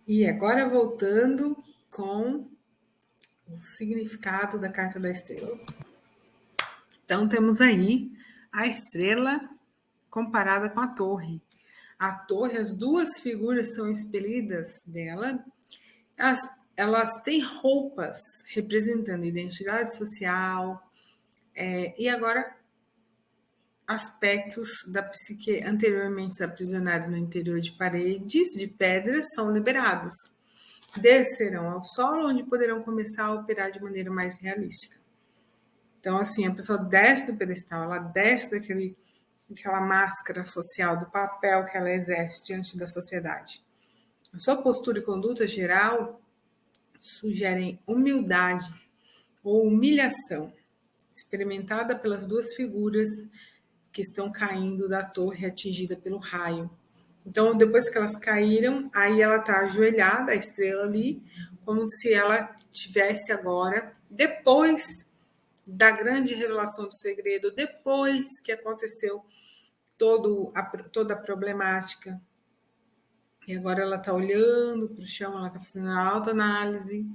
E agora voltando com o significado da carta da estrela. Então temos aí a estrela comparada com a torre. A torre, as duas figuras são expelidas dela. Elas têm roupas representando identidade social, e agora aspectos da psique anteriormente aprisionados no interior de paredes de pedras são liberados. Descerão ao solo, onde poderão começar a operar de maneira mais realística. Então, assim, a pessoa desce do pedestal, ela desce daquela máscara social, do papel que ela exerce diante da sociedade. A sua postura e conduta geral sugerem humildade ou humilhação, experimentada pelas duas figuras que estão caindo da torre atingida pelo raio. Então, depois que elas caíram, aí ela está ajoelhada, a estrela ali, como se ela tivesse agora, depois da grande revelação do segredo, depois que aconteceu toda a problemática. E agora ela está olhando para o chão, ela está fazendo a autoanálise,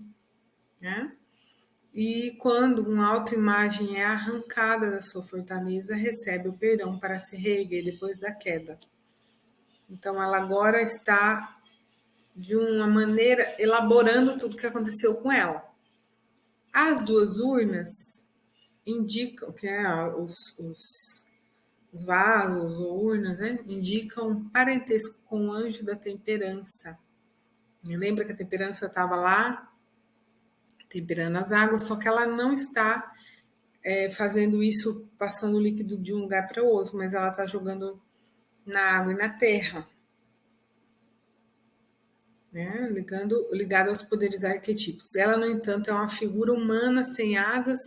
né? E quando uma autoimagem é arrancada da sua fortaleza, recebe o perdão para se reerguer depois da queda. Então, ela agora está, de uma maneira, elaborando tudo o que aconteceu com ela. As duas urnas indicam, que os vasos ou urnas, né, indicam parentesco com o anjo da temperança. Lembra que a temperança estava lá, temperando as águas, só que ela não está fazendo isso, passando o líquido de um lugar para o outro, mas ela está jogando na água e na terra, né? Ligada aos poderes arquetípicos. Ela, no entanto, é uma figura humana sem asas,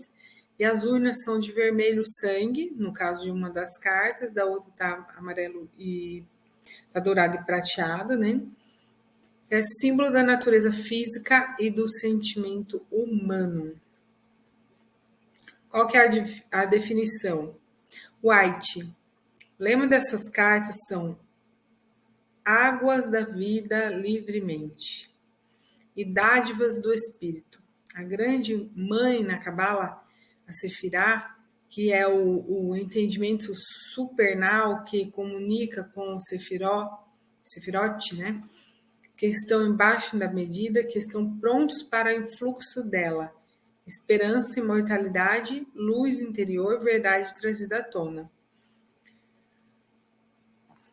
e as urnas são de vermelho sangue, no caso de uma das cartas, da outra está amarelo e tá dourado e prateado, né? É símbolo da natureza física e do sentimento humano. Qual que é a definição? White. Lema dessas cartas são águas da vida livremente e dádivas do espírito. A grande mãe na Cabala, a Sefirá, que é o entendimento supernal que comunica com o Sefirote, né? Que estão embaixo da medida, que estão prontos para o influxo dela. Esperança, imortalidade, luz interior, verdade trazida à tona.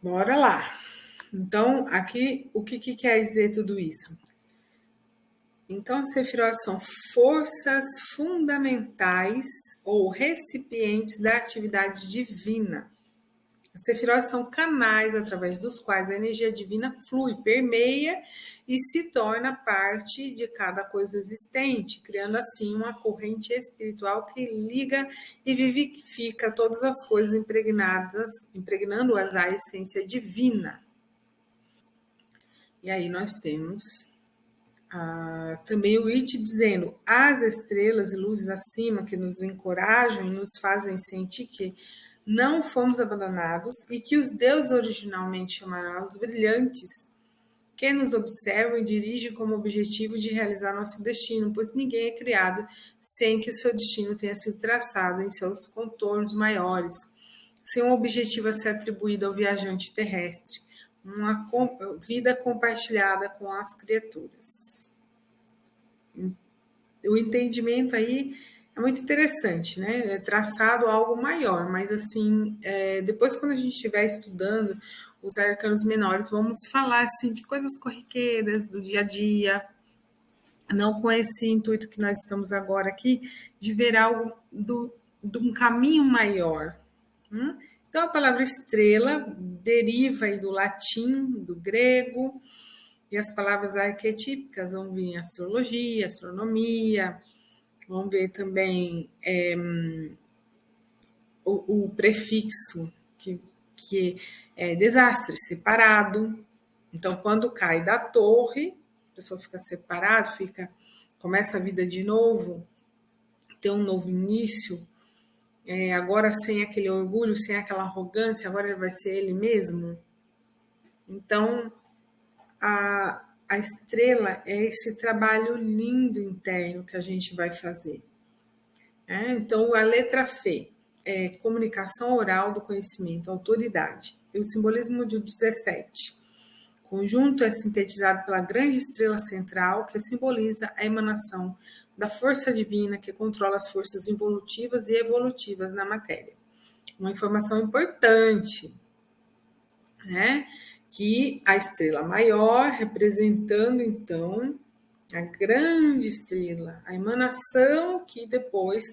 Bora lá. Então, aqui, o que quer dizer tudo isso? Então, as Sefirot são forças fundamentais ou recipientes da atividade divina. As Sefirot são canais através dos quais a energia divina flui, permeia e se torna parte de cada coisa existente, criando assim uma corrente espiritual que liga e vivifica todas as coisas impregnando-as à essência divina. E aí nós temos também o It dizendo: as estrelas e luzes acima que nos encorajam e nos fazem sentir que não fomos abandonados e que os deuses originalmente chamaram os brilhantes, que nos observam e dirigem como objetivo de realizar nosso destino, pois ninguém é criado sem que o seu destino tenha sido traçado em seus contornos maiores, sem um objetivo a ser atribuído ao viajante terrestre, uma vida compartilhada com as criaturas. O entendimento aí é muito interessante, né? É traçado algo maior, mas assim, depois quando a gente estiver estudando os arcanos menores, vamos falar assim de coisas corriqueiras do dia a dia, não com esse intuito que nós estamos agora aqui, de ver algo de um caminho maior. Né? Então, a palavra estrela deriva aí do latim, do grego, e as palavras arquetípicas vão vir astrologia, astronomia, vamos ver também o prefixo, que é desastre, separado. Então, quando cai da torre, a pessoa fica separada, começa a vida de novo, tem um novo início, agora sem aquele orgulho, sem aquela arrogância, agora ele vai ser ele mesmo. Então, a estrela é esse trabalho lindo interno que a gente vai fazer. Então, a letra F é comunicação oral do conhecimento, autoridade. E o simbolismo do 17. O conjunto é sintetizado pela grande estrela central, que simboliza a emanação da força divina que controla as forças involutivas e evolutivas na matéria. Uma informação importante, né? Que a estrela maior, representando então a grande estrela, a emanação que depois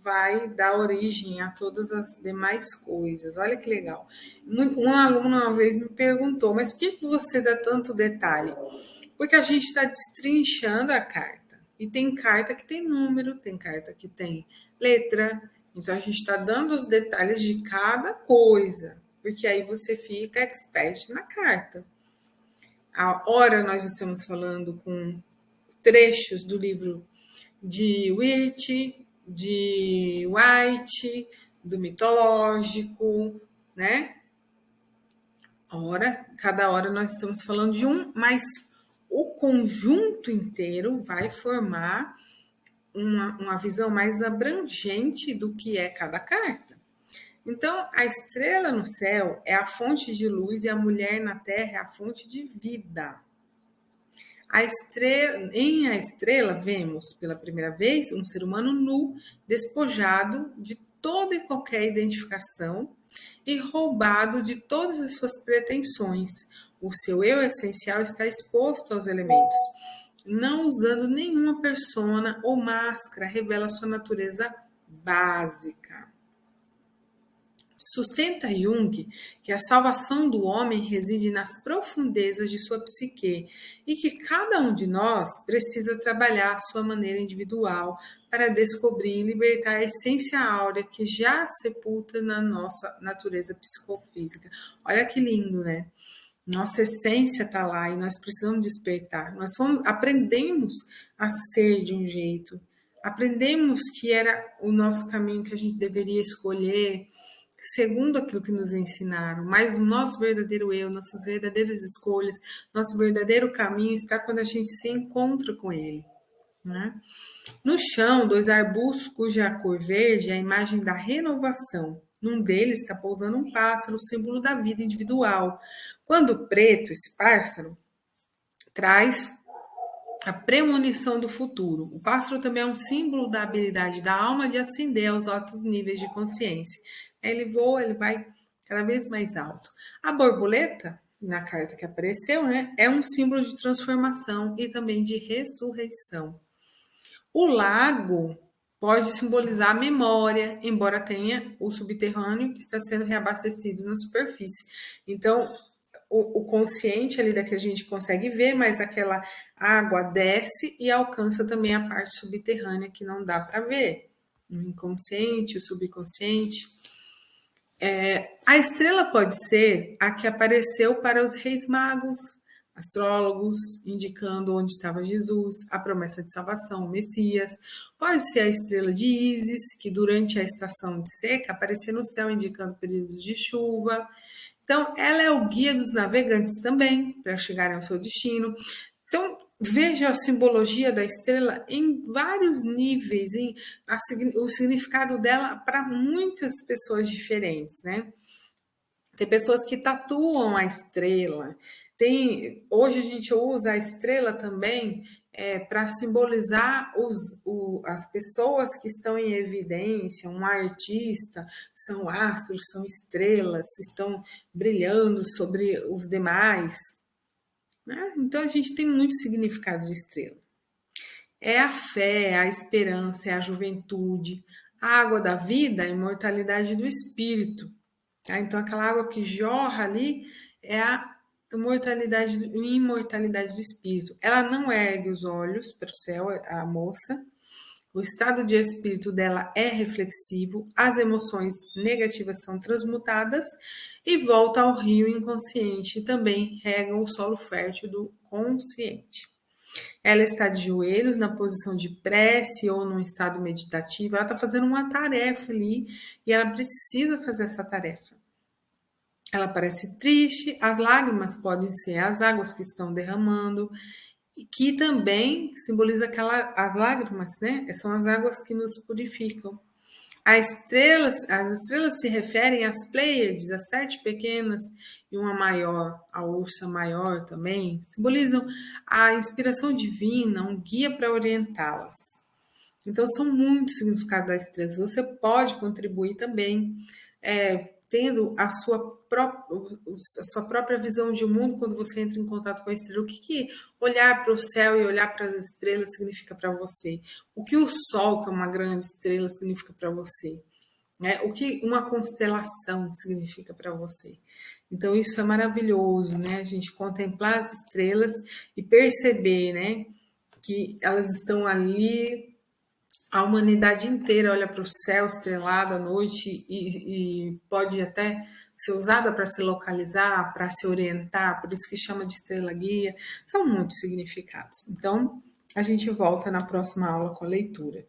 vai dar origem a todas as demais coisas. Olha que legal. Um aluno uma vez me perguntou, mas por que você dá tanto detalhe? Porque a gente está destrinchando a carta. E tem carta que tem número, tem carta que tem letra. Então a gente está dando os detalhes de cada coisa, porque aí você fica expert na carta. A hora nós estamos falando com trechos do livro de Wirth, de White, do mitológico, né? Cada hora nós estamos falando de um, mas o conjunto inteiro vai formar uma visão mais abrangente do que é cada carta. Então, a estrela no céu é a fonte de luz e a mulher na terra é a fonte de vida. Em A Estrela, vemos pela primeira vez um ser humano nu, despojado de toda e qualquer identificação e roubado de todas as suas pretensões. O seu eu essencial está exposto aos elementos. Não usando nenhuma persona ou máscara, revela sua natureza básica. Sustenta Jung que a salvação do homem reside nas profundezas de sua psique e que cada um de nós precisa trabalhar a sua maneira individual para descobrir e libertar a essência áurea que já sepulta na nossa natureza psicofísica. Olha que lindo, né? Nossa essência está lá e nós precisamos despertar. Aprendemos a ser de um jeito, aprendemos que era o nosso caminho que a gente deveria escolher, segundo aquilo que nos ensinaram, mas o nosso verdadeiro eu, nossas verdadeiras escolhas, nosso verdadeiro caminho está quando a gente se encontra com ele, né? No chão, 2 arbustos cuja cor verde é a imagem da renovação. Num deles está pousando um pássaro, símbolo da vida individual. Quando preto, esse pássaro, traz a premonição do futuro. O pássaro também é um símbolo da habilidade da alma de ascender aos altos níveis de consciência. Ele voa, ele vai cada vez mais alto. A borboleta, na carta que apareceu, né, é um símbolo de transformação e também de ressurreição. O lago pode simbolizar a memória, embora tenha o subterrâneo que está sendo reabastecido na superfície. Então, o consciente ali daqui a gente consegue ver, mas aquela água desce e alcança também a parte subterrânea que não dá para ver. O inconsciente, o subconsciente. A estrela pode ser a que apareceu para os reis magos, astrólogos, indicando onde estava Jesus, a promessa de salvação, o Messias. Pode ser a estrela de Ísis, que durante a estação de seca aparecia no céu, indicando períodos de chuva. Então, ela é o guia dos navegantes também, para chegarem ao seu destino. Então, veja a simbologia da estrela em vários níveis, o significado dela para muitas pessoas diferentes, né? Tem pessoas que tatuam a estrela. Hoje a gente usa a estrela também para simbolizar as pessoas que estão em evidência, um artista, são astros, são estrelas, estão brilhando sobre os demais. Né? Então a gente tem muitos significados de estrela. É a fé, a esperança, é a juventude, a água da vida, a imortalidade do espírito. Tá? Então, aquela água que jorra ali é a imortalidade do espírito. Ela não ergue os olhos para o céu, a moça. O estado de espírito dela é reflexivo, as emoções negativas são transmutadas e volta ao rio inconsciente, também regam o solo fértil do consciente. Ela está de joelhos na posição de prece ou num estado meditativo, ela está fazendo uma tarefa ali e ela precisa fazer essa tarefa. ela parece triste, as lágrimas podem ser as águas que estão derramando, que também simboliza as lágrimas, né? São as águas que nos purificam. As estrelas se referem às Pleiades, as 7 pequenas e uma maior, a Ursa Maior também, simbolizam a inspiração divina, um guia para orientá-las. Então, são muitos significados das estrelas. Você pode contribuir também, tendo a sua própria visão de mundo quando você entra em contato com a estrela. O que olhar para o céu e olhar para as estrelas significa para você? O que o Sol, que é uma grande estrela, significa para você? Né? O que uma constelação significa para você? Então, isso é maravilhoso, né? A gente contemplar as estrelas e perceber, né, que elas estão ali. A humanidade inteira olha para o céu estrelado à noite e pode até ser usada para se localizar, para se orientar, por isso que chama de estrela guia. São muitos significados. Então, a gente volta na próxima aula com a leitura.